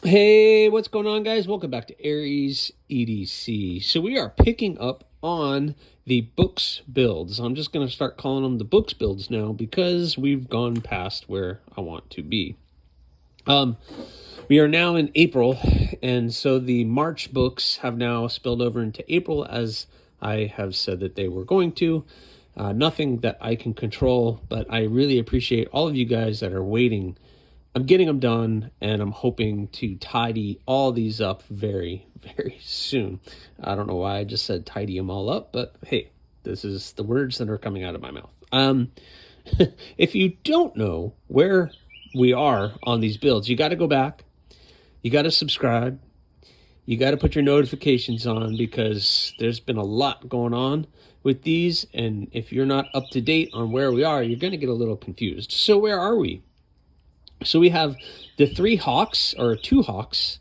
Hey, what's going on, guys? Welcome back to AriesEDC. So we are picking up on the books builds. I'm just going to start calling them the books builds now because we've gone past where I want to be. We are now in April, and so the March books have now spilled over into April, as I have said that they were going to. Nothing that I can control, but I really appreciate all of you guys that are waiting. I'm getting them done, and I'm hoping to tidy all these up very, very soon. I don't know why I just said tidy them all up, but hey, this is the words that are coming out of my mouth. If you don't know where we are on these builds, you got to go back. You got to subscribe. You got to put your notifications on because there's been a lot going on with these. And if you're not up to date on where we are, you're going to get a little confused. So where are we? So we have the three hawks, or two hawks.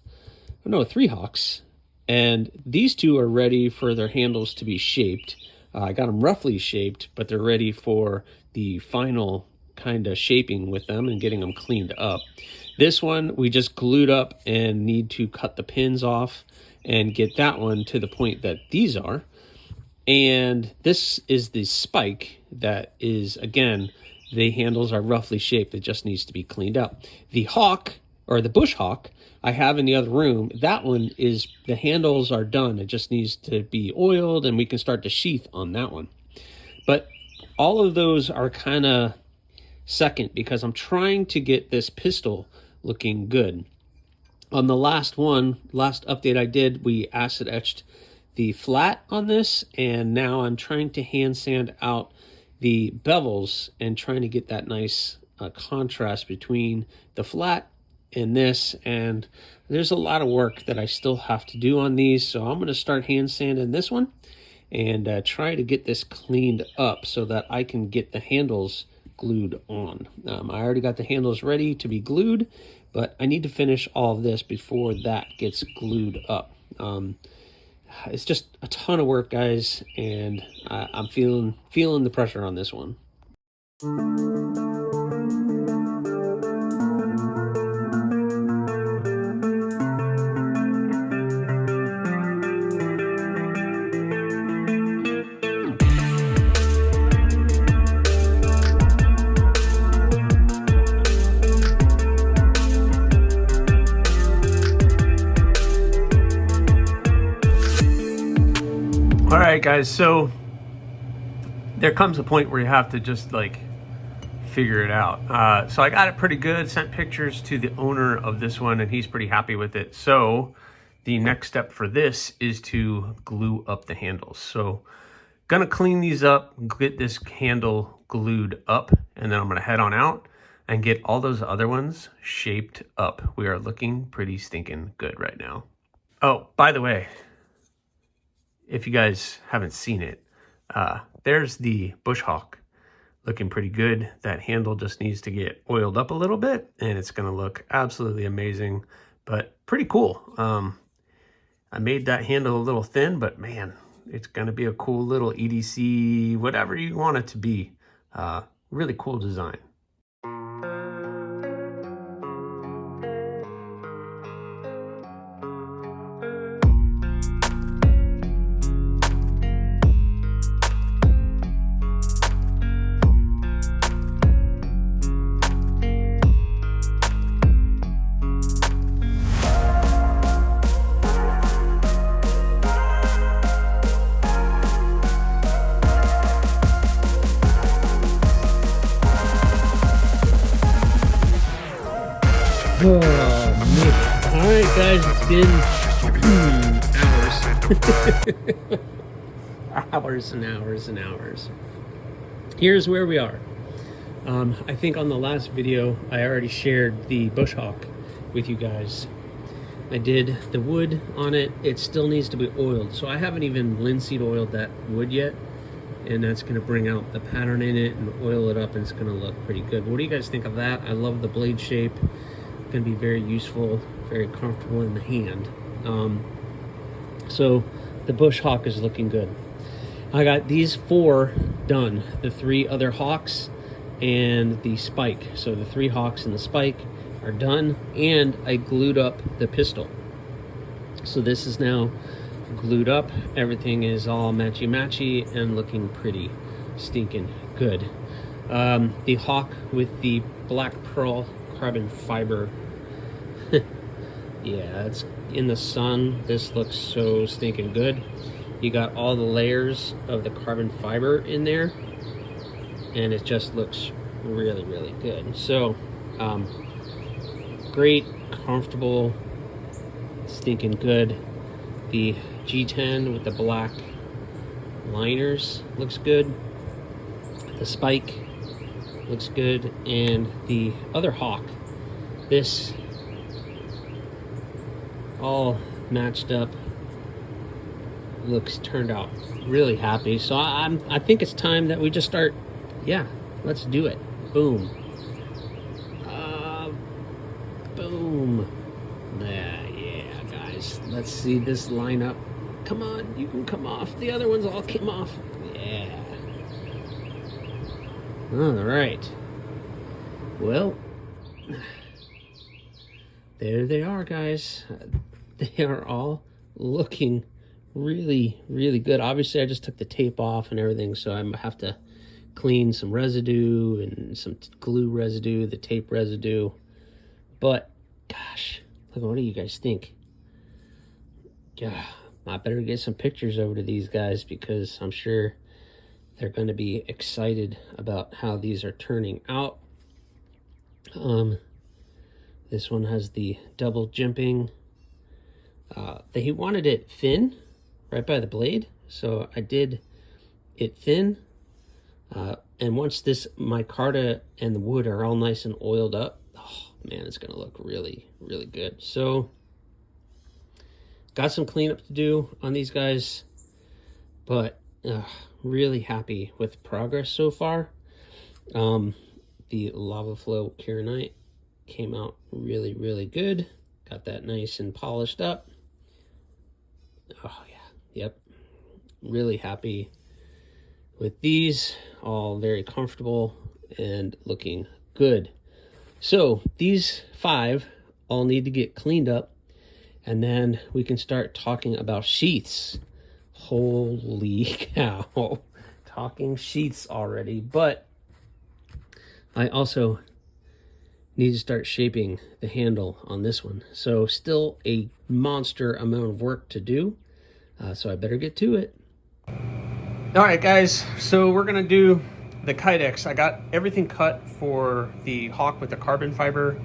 No, three hawks. And these two are ready for their handles to be shaped. I got them roughly shaped, but they're ready for the final kind of shaping with them and getting them cleaned up. This one we just glued up and need to cut the pins off and get that one to the point that these are. And this is the spike that is, again, the handles are roughly shaped. It just needs to be cleaned up. The hawk, or the bush hawk, I have in the other room. That one is, the handles are done. It just needs to be oiled and we can start to sheath on that one. But all of those are kind of second because I'm trying to get this pistol looking good. On the last update I did, we acid etched the flat on this, and now I'm trying to hand sand out the bevels and trying to get that nice contrast between the flat and this. And there's a lot of work that I still have to do on these, so I'm going to start hand sanding this one and try to get this cleaned up so that I can get the handles glued on. I already got the handles ready to be glued, but I need to finish all of this before that gets glued up. It's just a ton of work, guys, and I'm feeling the pressure on this one. All right, guys, so there comes a point where you have to just like figure it out. So I got it pretty good, sent pictures to the owner of this one, and he's pretty happy with it. So the next step for this is to glue up the handles. So gonna clean these up, get this handle glued up, and then I'm gonna head on out and get all those other ones shaped up. We are looking pretty stinking good right now. Oh, by the way, if you guys haven't seen it, there's the bush hawk looking pretty good. That handle just needs to get oiled up a little bit and it's gonna look absolutely amazing, but pretty cool. I made that handle a little thin, but man, it's gonna be a cool little EDC, whatever you want it to be. Really cool design. Oh, man. All right, guys, it's been hours. Hours and hours and hours. Here's where we are. I think on the last video, I already shared the bush hawk with you guys. I did the wood on it. It still needs to be oiled. So I haven't even linseed oiled that wood yet. And that's going to bring out the pattern in it and oil it up, and it's going to look pretty good. What do you guys think of that? I love the blade shape. Going to be very useful, very comfortable in the hand. So the bush hawk is looking good. I got these 4 done, the 3 other hawks and the spike. So the 3 hawks and the spike, are done, and I glued up the pistol. So this is now glued up. Everything is all matchy-matchy and looking pretty stinking good. The Hawk with the black pearl carbon fiber. Yeah, it's in the sun. This looks so stinking good. You got all the layers of the carbon fiber in there, and it just looks really, really good. So, great, comfortable, stinking good. The G10 with the black liners looks good. The spike looks good, and the other Hawk, this all matched up, turned out really happy. So I think it's time that we just start. Yeah, let's do it. Boom. Boom. Yeah, guys. Let's see this lineup. Come on, you can come off. The other ones all came off. Yeah. All right. Well, there they are, guys. They are all looking really, really good. Obviously, I just took the tape off and everything, so I have to clean some residue and some glue residue, the tape residue. But gosh, look, what do you guys think? Yeah, I better get some pictures over to these guys, because I'm sure they're going to be excited about how these are turning out. This one has the double jimping. He wanted it thin right by the blade, so I did it thin. And once this micarta and the wood are all nice and oiled up, oh man, it's gonna look really, really good. So got some cleanup to do on these guys, but really happy with progress so far. The lava flow Kieranite came out really, really good. Got that nice and polished up. Oh yeah, yep. Really happy with these, all very comfortable and looking good. So these 5 all need to get cleaned up, and then we can start talking about sheaths. Holy cow, talking sheaths already. But I also need to start shaping the handle on this one. So still a monster amount of work to do. So I better get to it. All right, guys, so we're gonna do the Kydex. I got everything cut for the Hawk with the carbon fiber,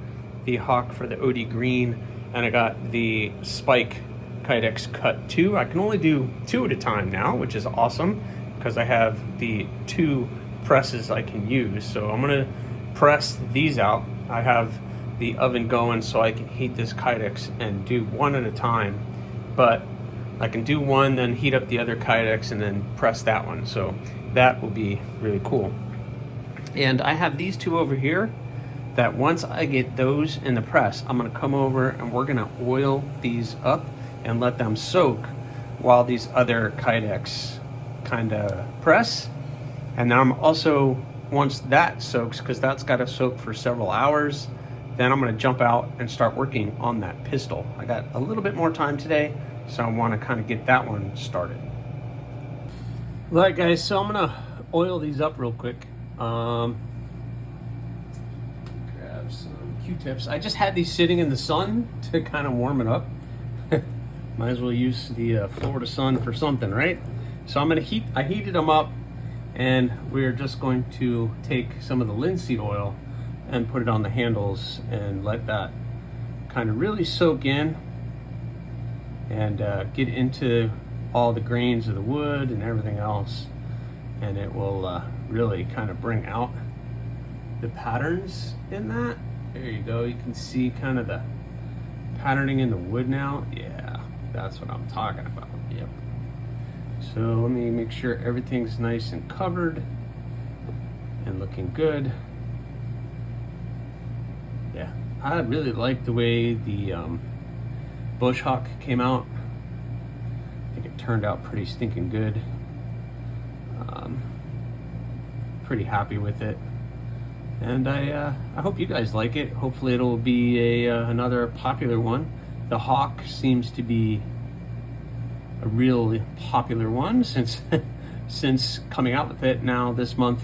the Hawk for the OD green, and I got the Spike Kydex cut too. I can only do 2 at a time now, which is awesome, because I have the 2 presses I can use. So I'm gonna press these out. I have the oven going so I can heat this Kydex and do 1 at a time, but I can do 1, then heat up the other Kydex and then press that one. So that will be really cool. And I have these 2 over here that once I get those in the press, I'm gonna come over and we're gonna oil these up and let them soak while these other Kydex kind of press. And then I'm also, once that soaks, because that's got to soak for several hours, then I'm going to jump out and start working on that pistol. I got a little bit more time today, so I want to kind of get that one started. All right, guys, so I'm going to oil these up real quick. Grab some Q-tips. I just had these sitting in the sun to kind of warm it up. Might as well use the Florida sun for something, right? So I'm going to I heated them up, and we're just going to take some of the linseed oil and put it on the handles and let that kind of really soak in and get into all the grains of the wood and everything else. And it will really kind of bring out the patterns in that. There you go. You can see kind of the patterning in the wood now. Yeah, that's what I'm talking about. Yep. So let me make sure everything's nice and covered and looking good. Yeah, I really like the way the Bush Hawk came out. I think it turned out pretty stinking good. Pretty happy with it. And I hope you guys like it. Hopefully it'll be another popular one. The Hawk seems to be a really popular one since since coming out with it. Now this month,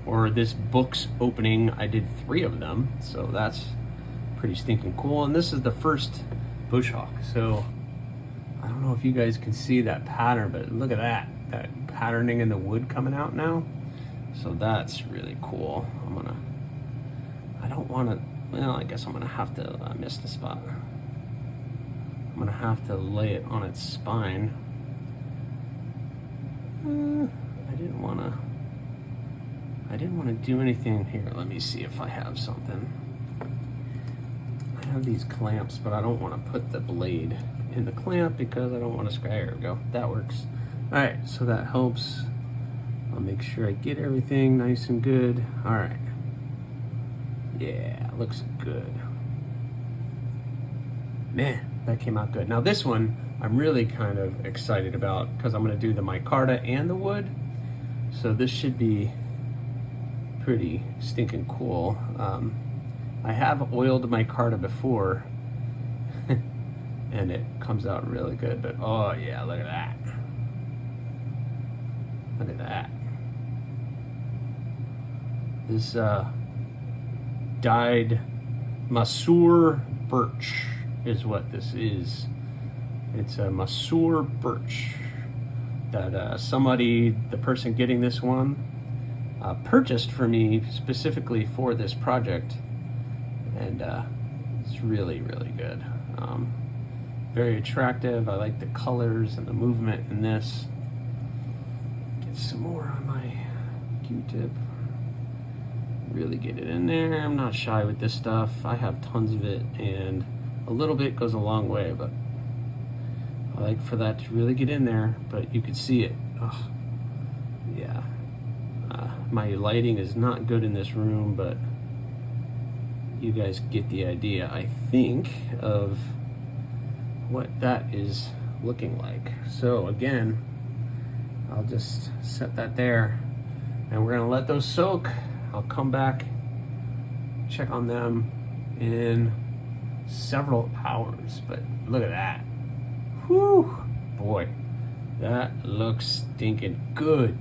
or this book's opening, I did 3 of them, so that's pretty stinking cool. And this is the first bush hawk, so I don't know if you guys can see that pattern, but look at that patterning in the wood coming out now. So that's really cool. I don't want to, well, I guess I'm gonna have to, I missed the spot. I'm gonna have to lay it on its spine. I didn't want to do anything here. Let me see if I have something. I have these clamps, but I don't want to put the blade in the clamp because I don't want to scratch. There we go. That works. All right, so that helps. I'll make sure I get everything nice and good. All right. Yeah, looks good. Man, that came out good. Now this one, I'm really kind of excited about because I'm going to do the micarta and the wood. So this should be pretty stinking cool. I have oiled micarta before and it comes out really good, but oh yeah, look at that. Look at that. This dyed Masur birch is what this is. It's a Masur birch that somebody, the person getting this one, purchased for me specifically for this project, and it's really, really good. Very attractive. I like the colors and the movement in this. Get some more on my Q-tip. Really get it in there. I'm not shy with this stuff. I have tons of it, and a little bit goes a long way, but I like for that to really get in there, but you can see it. Oh, yeah. My lighting is not good in this room, but you guys get the idea, I think, of what that is looking like. So again, I'll just set that there, and we're gonna let those soak. I'll come back, check on them in several hours, but look at that. Whew, boy, that looks stinking good.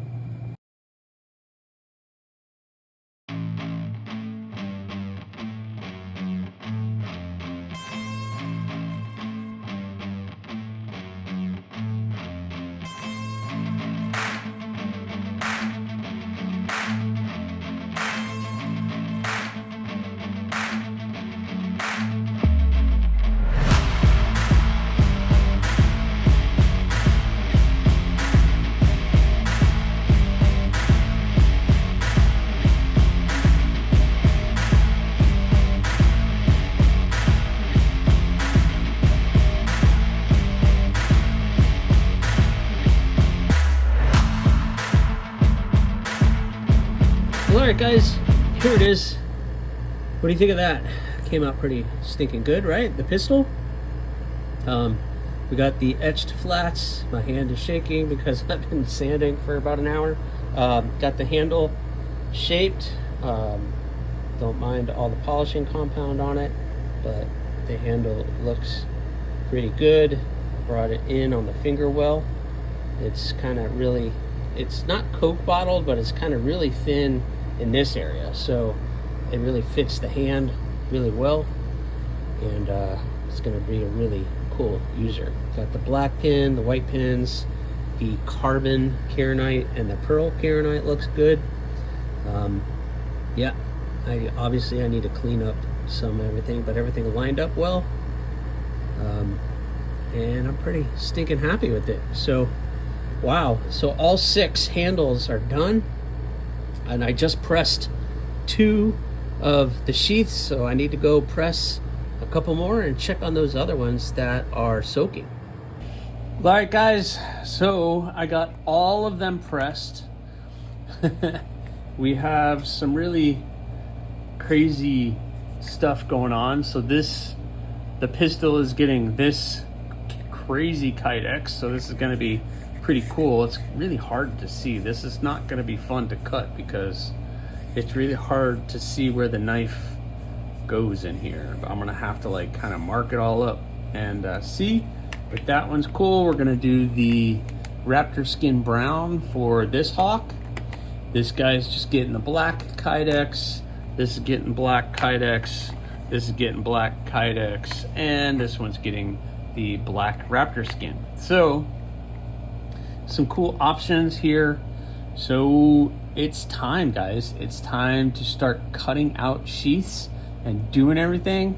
Alright guys, here it is. What do you think of that? Came out pretty stinking good, right? The pistol. We got the etched flats. My hand is shaking because I've been sanding for about an hour. Got the handle shaped. Don't mind all the polishing compound on it, but the handle looks pretty good. Brought it in on the finger well. It's kind of really, it's not Coke bottled, but it's kind of really thin in this area, so it really fits the hand really well, and it's going to be a really cool user. Got the black pin, the white pins, the carbon Kernite, and the pearl Kernite looks good. Yeah, obviously I need to clean up some everything, but everything lined up well, and I'm pretty stinking happy with it. So wow, so all 6 handles are done, and I just pressed 2 of the sheaths, so I need to go press a couple more and check on those other ones that are soaking. All right guys, so I got all of them pressed. We have some really crazy stuff going on. So the pistol is getting this crazy Kydex, so this is going to be pretty cool. It's really hard to see. This is not going to be fun to cut because it's really hard to see where the knife goes in here. But I'm gonna have to like kind of mark it all up and see. But that one's cool. We're gonna do the raptor skin brown for this hawk. This guy's just getting the black kydex. This is getting black kydex. This is getting black kydex, and this one's getting the black raptor skin. So some cool options here. So it's time, guys. It's time to start cutting out sheaths and doing everything.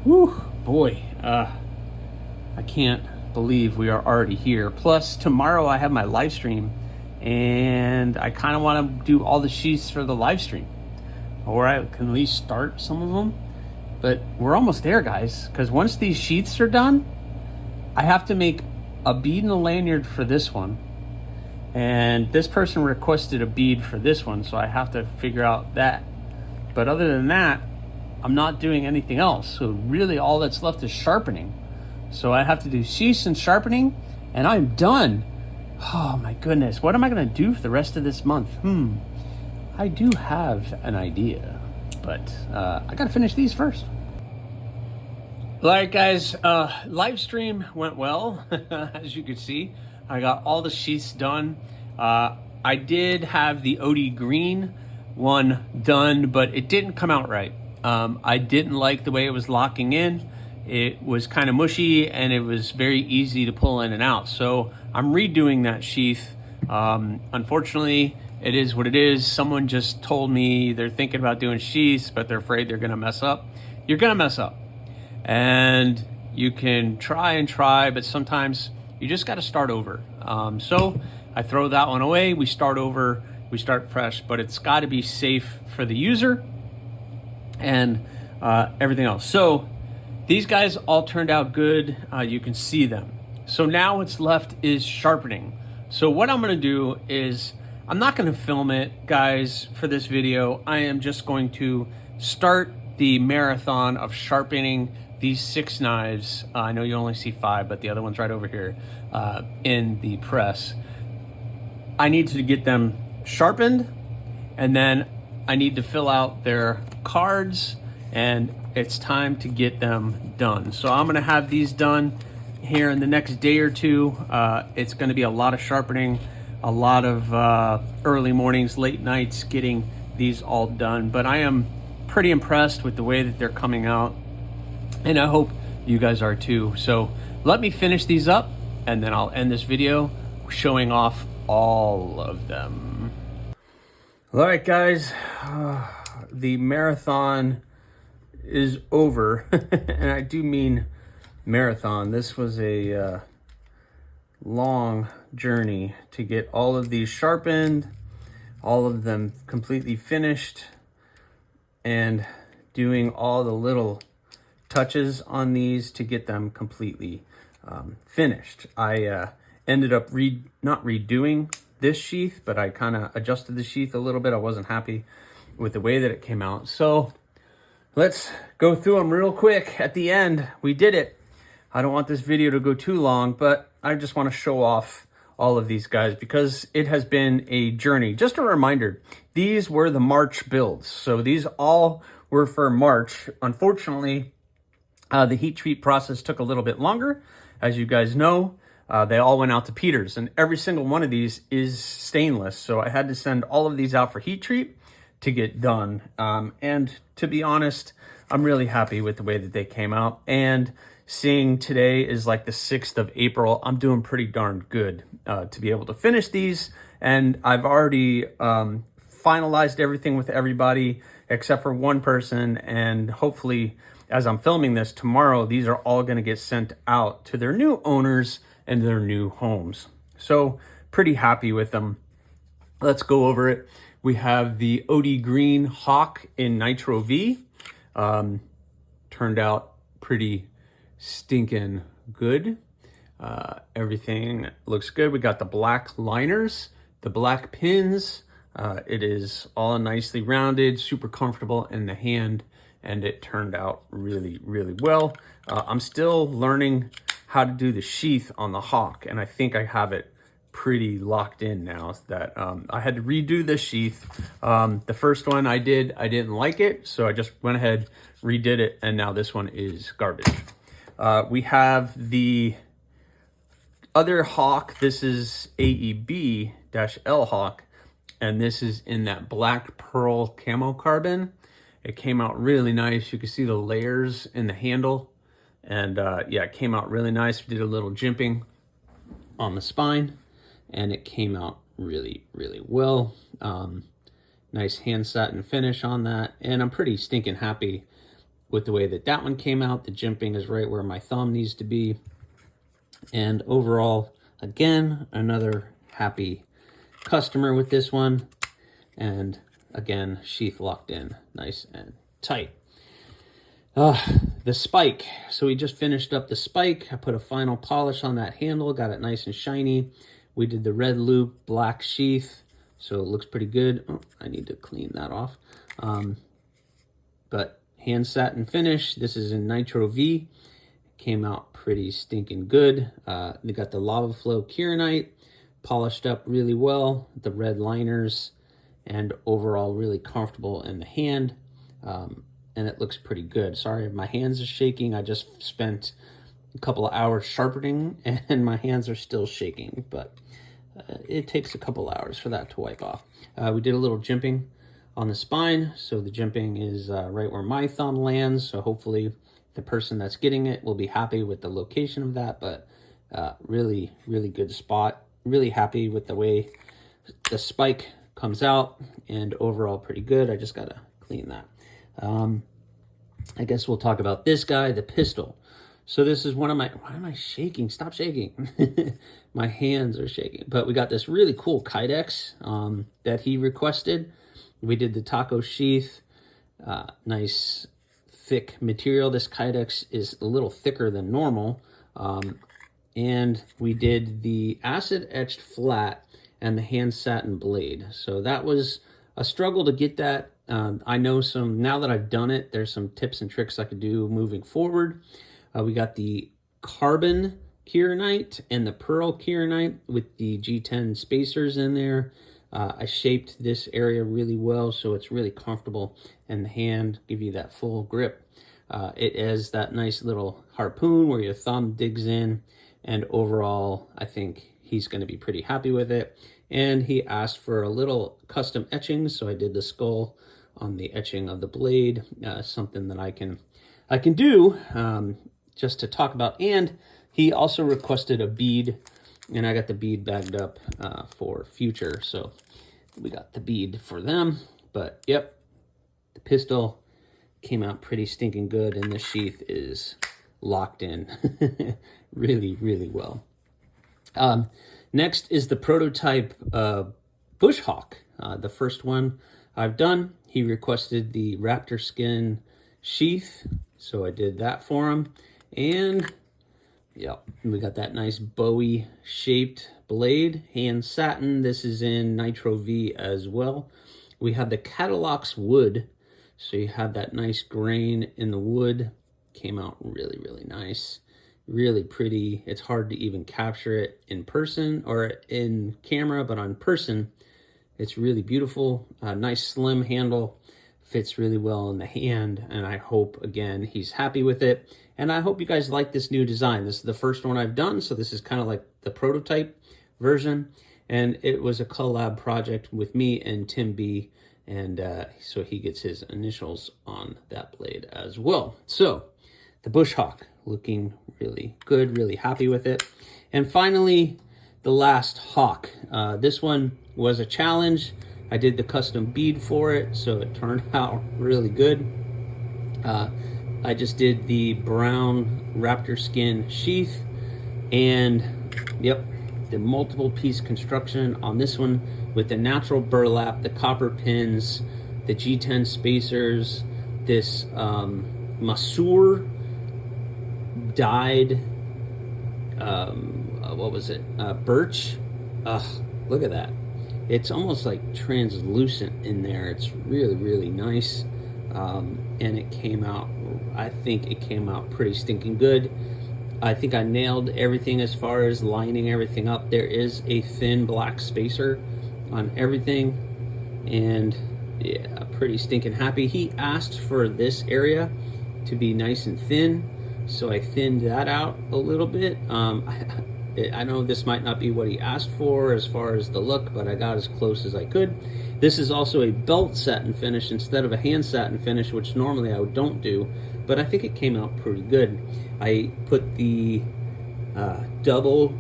Whew, boy, I can't believe we are already here. Plus tomorrow I have my live stream, and I kind of want to do all the sheaths for the live stream, or I can at least start some of them. But we're almost there, guys, because once these sheaths are done, I have to make a bead and a lanyard for this one. And this person requested a bead for this one, so I have to figure out that. But other than that, I'm not doing anything else. So really all that's left is sharpening. So I have to do sheaths and sharpening, and I'm done. Oh my goodness, what am I gonna do for the rest of this month? I do have an idea, but I gotta finish these first. All right, guys, live stream went well. As you can see, I got all the sheaths done. I did have the OD green one done, but it didn't come out right. I didn't like the way it was locking in. It was kind of mushy, and it was very easy to pull in and out. So I'm redoing that sheath. Unfortunately, it is what it is. Someone just told me they're thinking about doing sheaths, but they're afraid they're gonna mess up. You're gonna mess up. And you can try and try, but sometimes you just got to start over. So I throw that one away. We start over, we start fresh, but it's got to be safe for the user and everything else. So these guys all turned out good. You can see them. So now what's left is sharpening. So what I'm going to do is, I'm not going to film it, guys, for this video. I am just going to start the marathon of sharpening these 6 knives. I know you only see 5, but the other one's right over here in the press. I need to get them sharpened, and then I need to fill out their cards, and it's time to get them done. So I'm gonna have these done here in the next day or two. It's gonna be a lot of sharpening, a lot of early mornings, late nights getting these all done, but I am pretty impressed with the way that they're coming out, and I hope you guys are too. So let me finish these up, and then I'll end this video showing off all of them. All right, guys, the marathon is over, and I do mean marathon. This was a long journey to get all of these sharpened, all of them completely finished, and doing all the little touches on these to get them completely finished. I ended up not redoing this sheath, but I kind of adjusted the sheath a little bit. I wasn't happy with the way that it came out. So let's go through them real quick. At the end, we did it. I don't want this video to go too long, but I just want to show off all of these guys because it has been a journey. Just a reminder, these were the March builds. So these all were for March. Unfortunately, the heat treat process took a little bit longer. As you guys know, they all went out to Peters, and every single one of these is stainless. So I had to send all of these out for heat treat to get done. And to be honest, I'm really happy with the way that they came out. And seeing today is like the 6th of April, I'm doing pretty darn good to be able to finish these. And I've already finalized everything with everybody except for one person. And hopefully, as I'm filming this tomorrow, these are all going to get sent out to their new owners and their new homes. So pretty happy with them. Let's go over it. We have the OD Green Hawk in Nitro V. Turned out pretty stinking good. Everything looks good. We got the black liners, the black pins. It is all nicely rounded, super comfortable in the hand, and it turned out really, really well. I'm still learning how to do the sheath on the Hawk, and I think I have it pretty locked in now that I had to redo the sheath. The first one I didn't like it, so I just went ahead, redid it, and now this one is garbage. We have the other Hawk. This is AEB-L Hawk, and this is in that black pearl camo carbon. It came out really nice. You can see the layers in the handle, and yeah, it came out really nice. We did a little jimping on the spine, and it came out really, really well. Nice hand satin finish on that, and I'm pretty stinking happy with the way that that one came out. The jimping is right where my thumb needs to be, and overall, again, another happy customer with this one. And again, sheath locked in nice and tight. The spike. So we just finished up the spike. I put a final polish on that handle, got it nice and shiny. We did the red loop, black sheath, so it looks pretty good. Oh, I need to clean that off. But hand satin finish. This is in Nitro V. Came out pretty stinking good. They got the lava flow kieranite polished up really well. The red liners, and overall really comfortable in the hand. And it looks pretty good. Sorry if my hands are shaking. I just spent a couple of hours sharpening and my hands are still shaking, but it takes a couple hours for that to wipe off. We did a little jimping on the spine, so the jimping is right where my thumb lands, so hopefully the person that's getting it will be happy with the location of that, but really, really good spot. Really happy with the way the spike comes out, and overall pretty good. I just gotta clean that. I guess we'll talk about this guy, the pistol. So this is one of my, why am I shaking? Stop shaking. My hands are shaking. But we got this really cool Kydex that he requested. We did the taco sheath, nice thick material. This Kydex is a little thicker than normal. And we did the acid etched flat and the hand satin blade. So that was a struggle to get that. I know now that I've done it, there's some tips and tricks I could do moving forward. We got the carbon kieranite and the pearl kieranite with the G10 spacers in there. I shaped this area really well, so it's really comfortable in the hand, give you that full grip. It has that nice little harpoon where your thumb digs in, and overall, I think he's going to be pretty happy with it. And he asked for a little custom etching, so I did the skull on the etching of the blade, something that I can do just to talk about. And he also requested a bead, and I got the bead bagged up for future, so we got the bead for them. But yep, the pistol came out pretty stinking good, and the sheath is locked in really, really well. Next is the prototype Bush Hawk, the first one I've done. He requested the raptor skin sheath, so I did that for him. And yeah, we got that nice Bowie shaped blade, hand satin. This is in Nitro V as well. We have the Catalox wood, so you have that nice grain in the wood. Came out really, really nice. Really pretty. It's hard to even capture it in person or in camera, but on person, it's really beautiful. Nice slim handle, fits really well in the hand, and I hope, again, he's happy with it. And I hope you guys like this new design. This is the first one I've done, so this is kind of like the prototype version, and it was a collab project with me and Tim B, and so he gets his initials on that blade as well. So the Bush Hawk, looking really good, really happy with it. And finally, the last Hawk. This one was a challenge. I did the custom bead for it, so it turned out really good. I just did the brown raptor skin sheath, and yep, the multiple piece construction on this one with the natural burlap, the copper pins, the G10 spacers, this Masur dyed, what was it? Birch. Look at that. It's almost like translucent in there. It's really, really nice. And it came out, I think it came out pretty stinking good. I think I nailed everything as far as lining everything up. There is a thin black spacer on everything, and yeah, pretty stinking happy. He asked for this area to be nice and thin, so I thinned that out a little bit. I know this might not be what he asked for as far as the look, but I got as close as I could. This is also a belt satin finish instead of a hand satin finish, which normally I don't do, but I think it came out pretty good. I put the double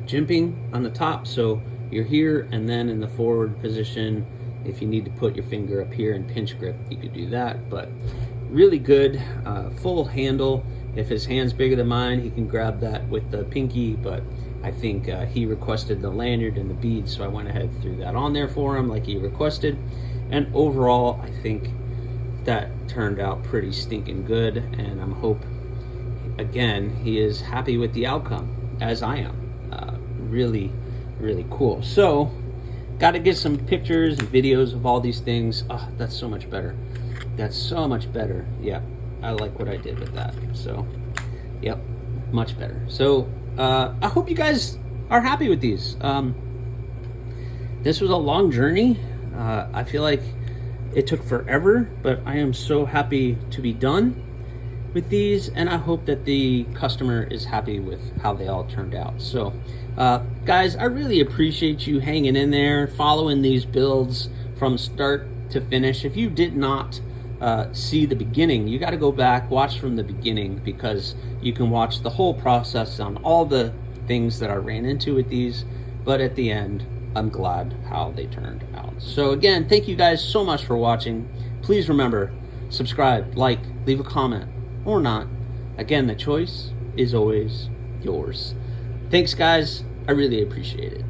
jimping on the top, so you're here, and then in the forward position, if you need to put your finger up here and pinch grip, you could do that. But really good, full handle. If his hand's bigger than mine, he can grab that with the pinky, but I think he requested the lanyard and the beads, so I went ahead and threw that on there for him like he requested. And overall, I think that turned out pretty stinking good, and I'm again, he is happy with the outcome, as I am. Really, really cool. So, got to get some pictures and videos of all these things. Oh, that's so much better. That's so much better. Yeah, I like what I did with that. So, yep, much better. So, I hope you guys are happy with these. This was a long journey. I feel like it took forever, but I am so happy to be done with these, and I hope that the customer is happy with how they all turned out. So, guys, I really appreciate you hanging in there, following these builds from start to finish. If you did not see the beginning, you got to go back, watch from the beginning, because you can watch the whole process on all the things that I ran into with these. But at the end, I'm glad how they turned out. So again, thank you guys so much for watching. Please remember, subscribe, like, leave a comment, or not. Again, the choice is always yours. Thanks, guys. I really appreciate it.